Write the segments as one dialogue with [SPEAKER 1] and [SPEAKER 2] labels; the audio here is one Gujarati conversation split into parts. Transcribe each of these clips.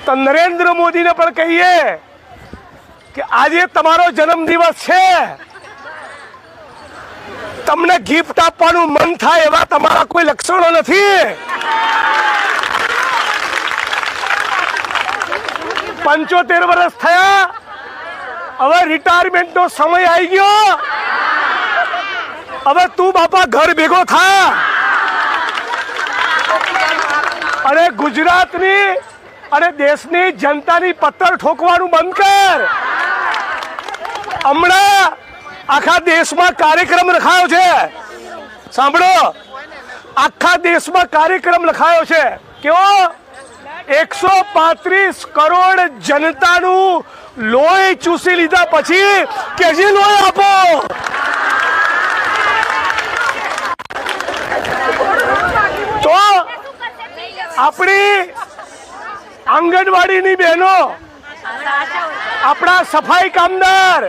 [SPEAKER 1] તો નરેન્દ્ર મોદીને પણ કહીએ કે આજે તમારો જન્મદિવસ છે, તમને ગિફ્ટ આપવાનું મન થાય એવા તમારા કોઈ લક્ષણો નથી। 75 વર્ષ થયા, હવે રિટાયરમેન્ટ નો સમય આવી ગયો। હવે તું બાપા ઘર ભેગો થા અને ગુજરાતની અને દેશની જનતાની પત્તર ઠોકવાનું બંધ કર। હમણાં આખા દેશમાં કાર્યક્રમ રખાયો છે, સાંભળો, આખા દેશમાં કાર્યક્રમ રખાયો છે। કેવો? 135 કરોડ જનતાનું લોહી ચૂસી લીધા પછી કેજી લોહી આપો। તો આપણી આંગણવાડીની બહેનો, આપણા સફાઈ કામદાર,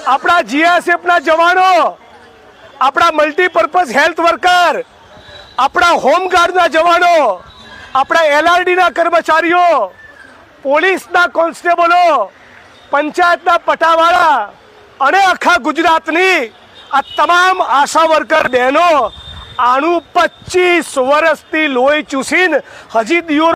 [SPEAKER 1] આપણા જીએસએફના જવાનો, આપણા મલ્ટીપર્પઝ હેલ્થ વર્કર, આપણા હોમગાર્ડના જવાનો, આપણા એલઆરડીના કર્મચારીઓ, પોલીસના કોન્સ્ટેબલો, પંચાયતના પટાવાળા અને આખા ગુજરાતની આ તમામ આશા વર્કર બહેનો આનું 25 વર્ષથી લોહી ચૂસીને હજી દિયો